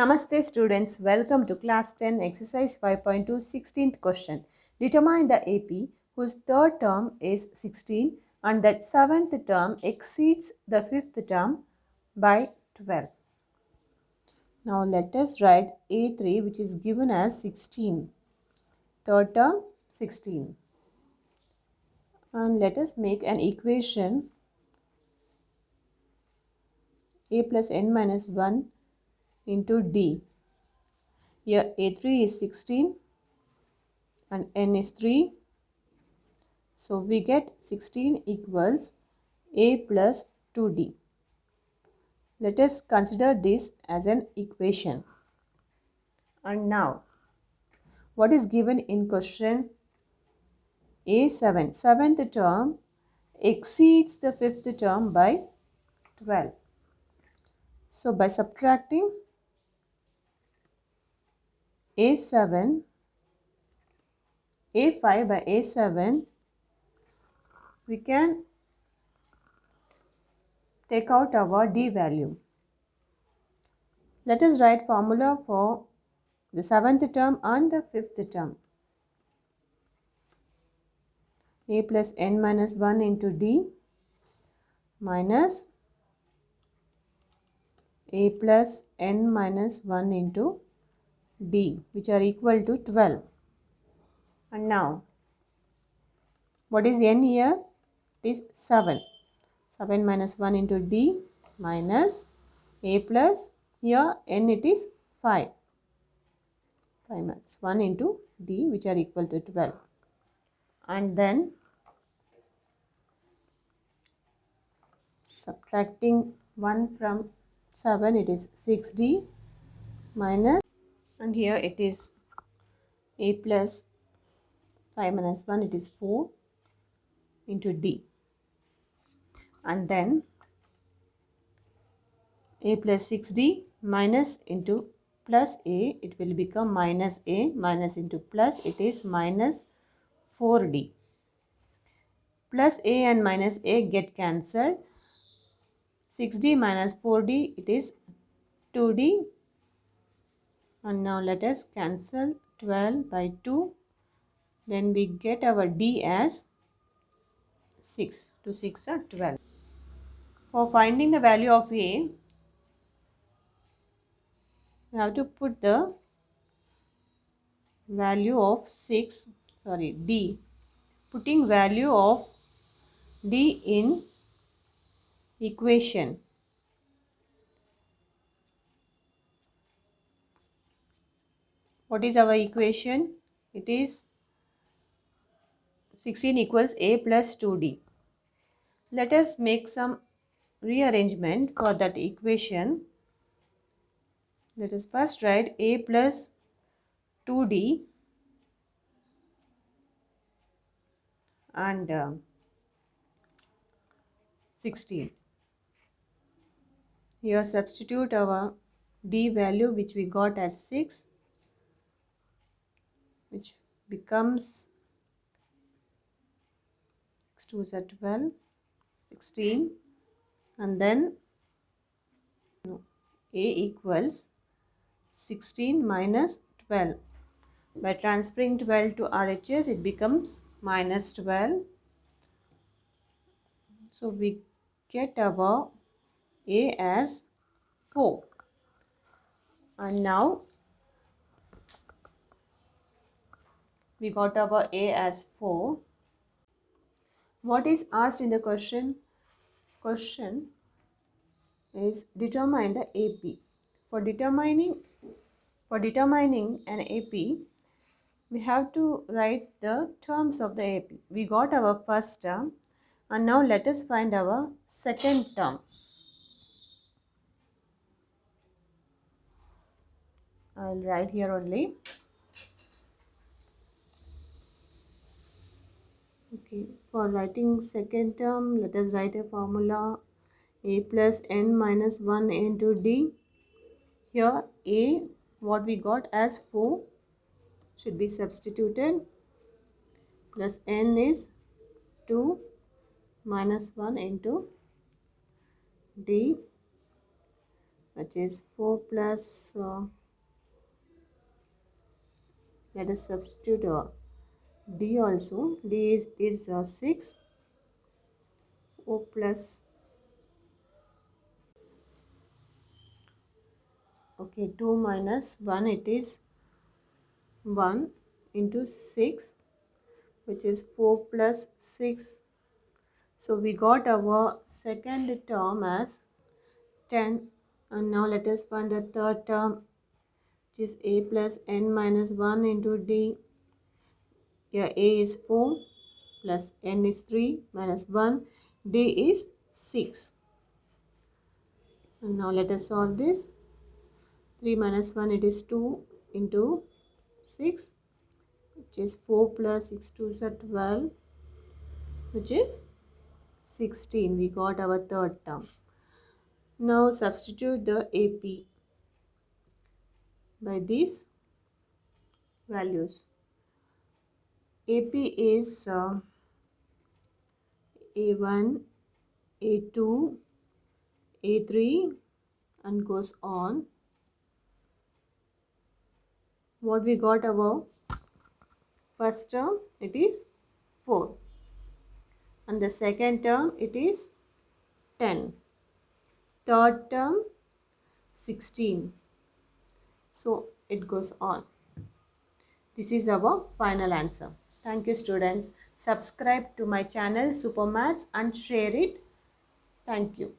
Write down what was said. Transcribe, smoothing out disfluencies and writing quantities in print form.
Namaste students, welcome to class 10 exercise 5.2 16th question. Determine the AP whose third term is 16 and that seventh term exceeds the fifth term by 12. Now let us write A3 which is given as 16. Third term 16. And let us make an equation A plus n minus 1 into D. Here A3 is 16 and n is 3. So we get 16 equals A plus 2D. Let us consider this as an equation. And now, what is given in question? A7, seventh term exceeds the fifth term by 12. So by subtracting A7, A5 by A7, we can take out our D value. Let us write formula for the seventh term and the fifth term. A plus n minus 1 into D minus A plus n minus 1 into D, which are equal to 12. And now, what is n here? It is 7. 7 minus 1 into D minus A plus, here n it is 5. 5 minus 1 into D, which are equal to 12. And then, subtracting 1 from 7, it is 6D minus, and here it is A plus 5 minus 1, it is 4 into D. And then A plus 6D minus into plus A, it will become minus A, minus into plus, it is minus 4D. Plus A and minus A get cancelled. 6D minus 4D, it is 2D. And now let us cancel 12 by 2. Then we get our D as 6. 2 6 are 12. For finding the value of A, we have to put the value of D. Putting value of D in equation. What is our equation? It is 16 equals A plus 2D. Let us make some rearrangement for that equation. Let us first write A plus 2D and 16. Here substitute our D value which we got as 6, which becomes 6 2s are 12, 16, and then A equals 16 minus 12. By transferring 12 to RHS, it becomes minus 12. So we get our A as 4. And now we got our A as 4. What is asked in the question? Question is determine the AP. For determining an AP, we have to write the terms of the AP. We got our first term and now let us find our second term. I will write here only. Okay, for writing second term, let us write a formula A plus n minus 1 into D. Here A, what we got as 4, should be substituted, plus n is 2 minus 1 into D which is 4 plus let us substitute d also. D is 6. 4 plus, okay, 2 minus 1, it is 1 into 6, which is 4 plus 6. So we got our second term as 10. And now let us find the third term, which is a plus n minus 1 into d. Here a is 4 plus n is 3 minus 1. D is 6. And now let us solve this. 3 minus 1, it is 2 into 6, which is 4 plus 6 2s are 12, which is 16. We got our third term. Now substitute the AP by these values. AP is A1, A2, A3 and goes on. What we got above? First term, it is 4. And the second term, it is 10. Third term, 16. So it goes on. This is our final answer. Thank you, students. Subscribe to my channel Super Maths and share it. Thank you.